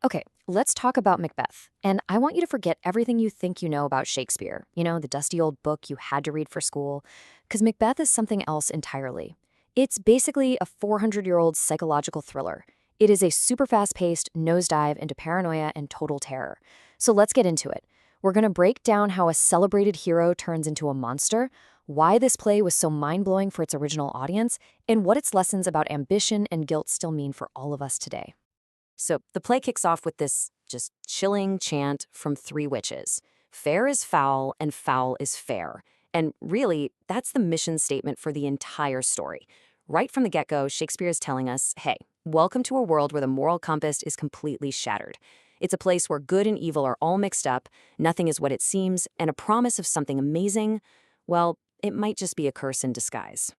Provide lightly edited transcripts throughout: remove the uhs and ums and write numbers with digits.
Okay, let's talk about Macbeth. And I want you to forget everything you think you know about Shakespeare, the dusty old book you had to read for school, because Macbeth is something else entirely. It's basically a 400-year-old psychological thriller. It is a super fast-paced nosedive into paranoia and total terror. So let's get into it. We're going to break down how a celebrated hero turns into a monster, why this play was so mind-blowing for its original audience, and what its lessons about ambition and guilt still mean for all of us today. So the play kicks off with this just chilling chant from three witches. Fair is foul and foul is fair. And really, that's the mission statement for the entire story. Right from the get-go, Shakespeare is telling us, hey, welcome to a world where the moral compass is completely shattered. It's a place where good and evil are all mixed up, nothing is what it seems, and a promise of something amazing, well, it might just be a curse in disguise.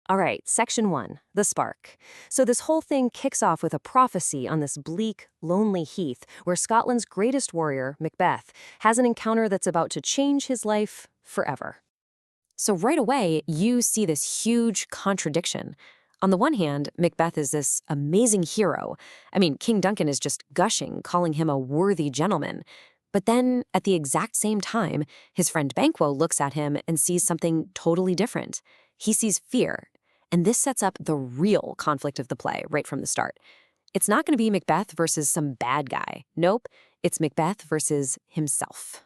All right, section 1, the spark. So this whole thing kicks off with a prophecy on this bleak, lonely heath where Scotland's greatest warrior, Macbeth, has an encounter that's about to change his life forever. So right away, you see this huge contradiction. On the one hand, Macbeth is this amazing hero. I mean, King Duncan is just gushing, calling him a worthy gentleman. But then, at the exact same time, his friend Banquo looks at him and sees something totally different. He sees fear. And this sets up the real conflict of the play right from the start. It's not going to be Macbeth versus some bad guy. Nope, it's Macbeth versus himself.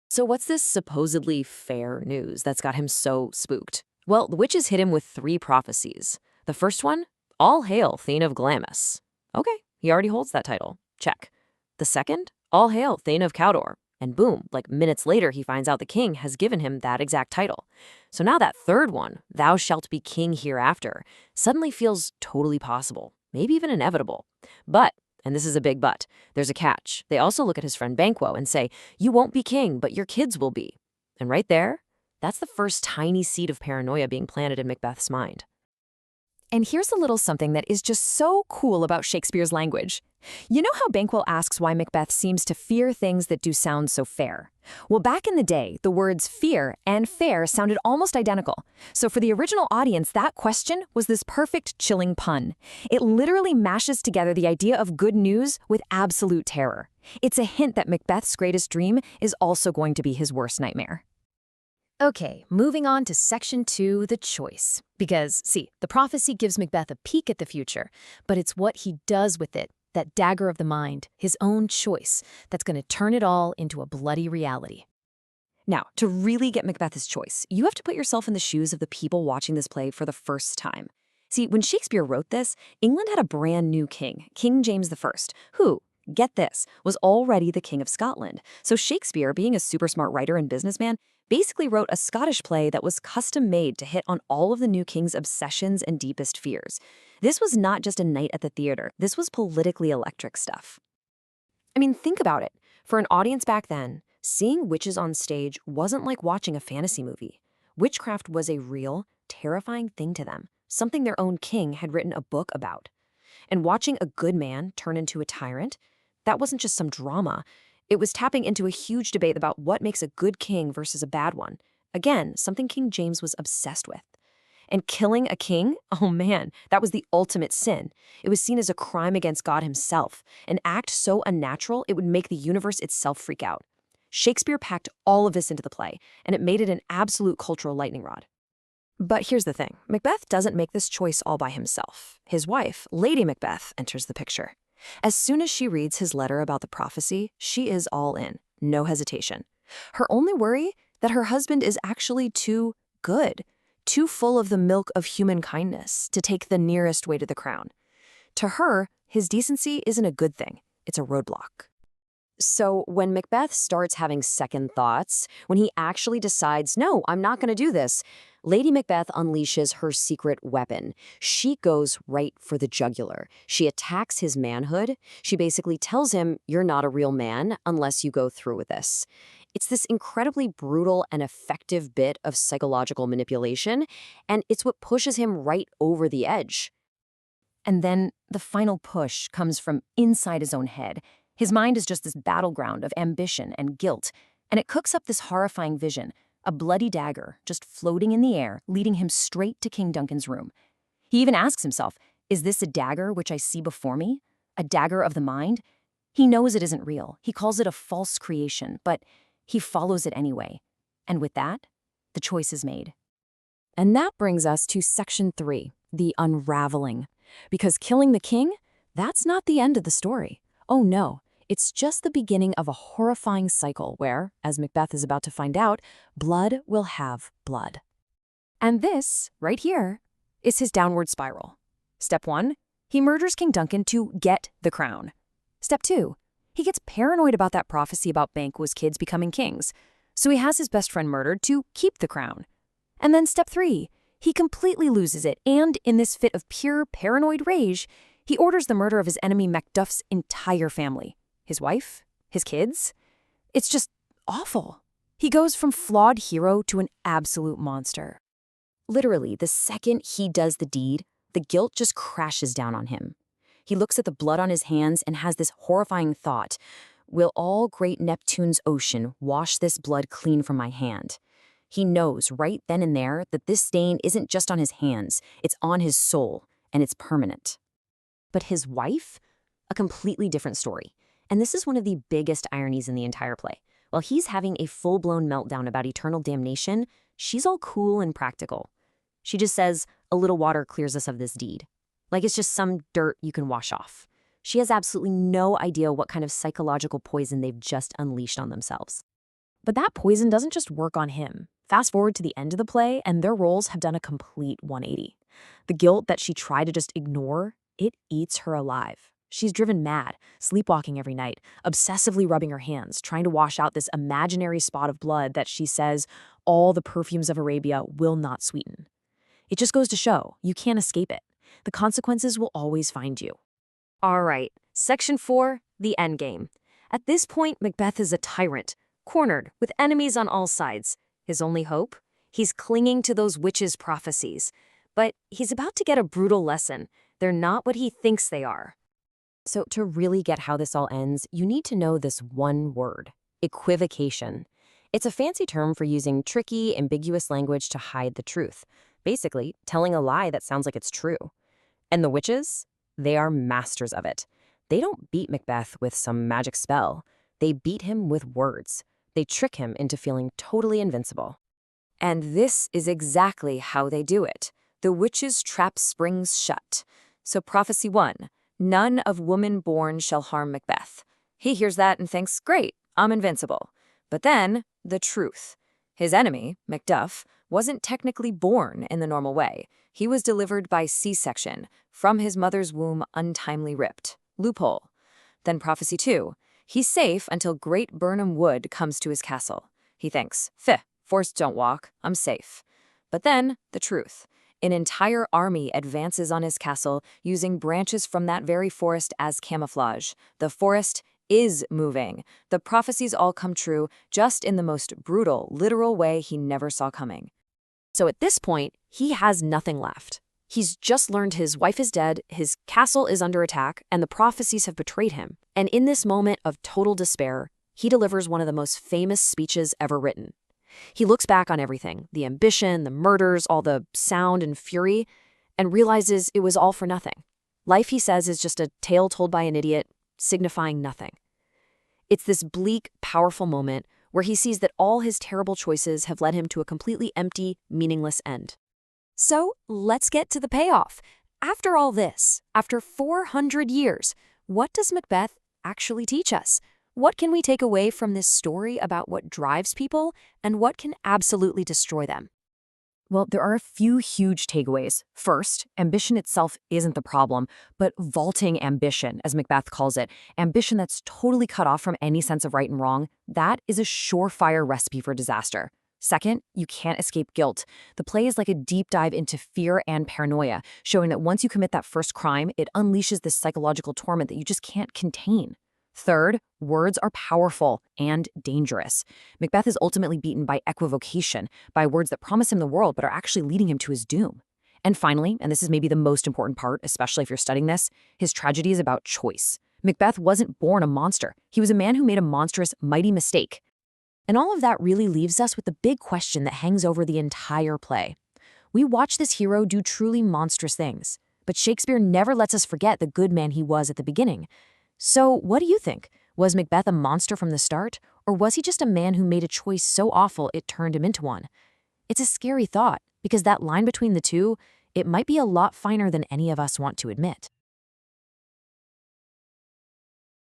So what's this supposedly fair news that's got him so spooked? Well, the witches hit him with 3 prophecies. The first one, all hail Thane of Glamis. Okay, he already holds that title. Check. The second, all hail Thane of Cawdor. And boom, like minutes later, he finds out the king has given him that exact title. So now that third one, thou shalt be king hereafter, suddenly feels totally possible, maybe even inevitable. But, and this is a big but, there's a catch. They also look at his friend Banquo and say, you won't be king, but your kids will be. And right there, that's the first tiny seed of paranoia being planted in Macbeth's mind. And here's a little something that is just so cool about Shakespeare's language. You know how Banquo asks why Macbeth seems to fear things that do sound so fair? Well, back in the day, the words fear and fair sounded almost identical. So for the original audience, that question was this perfect chilling pun. It literally mashes together the idea of good news with absolute terror. It's a hint that Macbeth's greatest dream is also going to be his worst nightmare. Okay, moving on to section 2, the choice. Because, see, the prophecy gives Macbeth a peek at the future, but it's what he does with it, that dagger of the mind, his own choice, that's going to turn it all into a bloody reality. Now, to really get Macbeth's choice, you have to put yourself in the shoes of the people watching this play for the first time. See, when Shakespeare wrote this, England had a brand new king, King James I, who, get this, was already the King of Scotland. So Shakespeare, being a super smart writer and businessman, basically wrote a Scottish play that was custom-made to hit on all of the new king's obsessions and deepest fears. This was not just a night at the theater. This was politically electric stuff. I mean, think about it. For an audience back then, seeing witches on stage wasn't like watching a fantasy movie. Witchcraft was a real, terrifying thing to them, something their own king had written a book about. And watching a good man turn into a tyrant, that wasn't just some drama. It was tapping into a huge debate about what makes a good king versus a bad one. Again, something King James was obsessed with. And killing a king? Oh man, that was the ultimate sin. It was seen as a crime against God himself, an act so unnatural it would make the universe itself freak out. Shakespeare packed all of this into the play, and it made it an absolute cultural lightning rod. But here's the thing, Macbeth doesn't make this choice all by himself. His wife, Lady Macbeth, enters the picture. As soon as she reads his letter about the prophecy, she is all in, no hesitation. Her only worry, that her husband is actually too good, too full of the milk of human kindness to take the nearest way to the crown. To her, his decency isn't a good thing, it's a roadblock. So when Macbeth starts having second thoughts, when he actually decides, no, I'm not going to do this, Lady Macbeth unleashes her secret weapon. She goes right for the jugular. She attacks his manhood. She basically tells him, you're not a real man unless you go through with this. It's this incredibly brutal and effective bit of psychological manipulation, and it's what pushes him right over the edge. And then the final push comes from inside his own head. His mind is just this battleground of ambition and guilt, and it cooks up this horrifying vision, a bloody dagger just floating in the air, leading him straight to King Duncan's room. He even asks himself, is this a dagger which I see before me? A dagger of the mind? He knows it isn't real. He calls it a false creation, but he follows it anyway. And with that, the choice is made. And that brings us to Section 3, the unraveling. Because killing the king, that's not the end of the story. Oh no, it's just the beginning of a horrifying cycle where, as Macbeth is about to find out, blood will have blood. And this, right here, is his downward spiral. Step 1, he murders King Duncan to get the crown. Step 2, he gets paranoid about that prophecy about Banquo's kids becoming kings, so he has his best friend murdered to keep the crown. And then Step 3, he completely loses it, and in this fit of pure paranoid rage, he orders the murder of his enemy Macduff's entire family. His wife? His kids? It's just awful. He goes from flawed hero to an absolute monster. Literally, the second he does the deed, the guilt just crashes down on him. He looks at the blood on his hands and has this horrifying thought, will all great Neptune's ocean wash this blood clean from my hand? He knows right then and there that this stain isn't just on his hands, it's on his soul, and it's permanent. But his wife? A completely different story. And this is one of the biggest ironies in the entire play. While he's having a full-blown meltdown about eternal damnation, she's all cool and practical. She just says, a little water clears us of this deed. Like it's just some dirt you can wash off. She has absolutely no idea what kind of psychological poison they've just unleashed on themselves. But that poison doesn't just work on him. Fast forward to the end of the play, and their roles have done a complete 180. The guilt that she tried to just ignore, it eats her alive. She's driven mad, sleepwalking every night, obsessively rubbing her hands, trying to wash out this imaginary spot of blood that she says all the perfumes of Arabia will not sweeten. It just goes to show, you can't escape it. The consequences will always find you. All right, Section 4, the endgame. At this point, Macbeth is a tyrant, cornered, with enemies on all sides. His only hope? He's clinging to those witches' prophecies. But he's about to get a brutal lesson. They're not what he thinks they are. So to really get how this all ends, you need to know this one word, equivocation. It's a fancy term for using tricky, ambiguous language to hide the truth. Basically, telling a lie that sounds like it's true. And the witches? They are masters of it. They don't beat Macbeth with some magic spell. They beat him with words. They trick him into feeling totally invincible. And this is exactly how they do it. The witches' trap springs shut. So prophecy 1, none of woman born shall harm Macbeth. He hears that and thinks, great, I'm invincible. But then, the truth. His enemy, Macduff, wasn't technically born in the normal way. He was delivered by C-section, from his mother's womb untimely ripped. Loophole. Then prophecy 2, he's safe until great Birnam Wood comes to his castle. He thinks, forced don't walk, I'm safe. But then, the truth. An entire army advances on his castle using branches from that very forest as camouflage. The forest is moving. The prophecies all come true, just in the most brutal, literal way he never saw coming. So at this point, he has nothing left. He's just learned his wife is dead, his castle is under attack, and the prophecies have betrayed him. And in this moment of total despair, he delivers one of the most famous speeches ever written. He looks back on everything, the ambition, the murders, all the sound and fury, and realizes it was all for nothing. Life, he says, is just a tale told by an idiot, signifying nothing. It's this bleak, powerful moment where he sees that all his terrible choices have led him to a completely empty, meaningless end. So, let's get to the payoff. After all this, after 400 years, what does Macbeth actually teach us? What can we take away from this story about what drives people and what can absolutely destroy them? Well, there are a few huge takeaways. First, ambition itself isn't the problem, but vaulting ambition, as Macbeth calls it, ambition that's totally cut off from any sense of right and wrong, that is a surefire recipe for disaster. Second, you can't escape guilt. The play is like a deep dive into fear and paranoia, showing that once you commit that first crime, it unleashes this psychological torment that you just can't contain. Third, words are powerful and dangerous. Macbeth is ultimately beaten by equivocation, by words that promise him the world but are actually leading him to his doom. And finally, and this is maybe the most important part, especially if you're studying this, his tragedy is about choice. Macbeth wasn't born a monster. He was a man who made a monstrous, mighty mistake. And all of that really leaves us with the big question that hangs over the entire play. We watch this hero do truly monstrous things, but Shakespeare never lets us forget the good man he was at the beginning. So, what do you think? Was Macbeth a monster from the start, or was he just a man who made a choice so awful it turned him into one? It's a scary thought, because that line between the two, it might be a lot finer than any of us want to admit.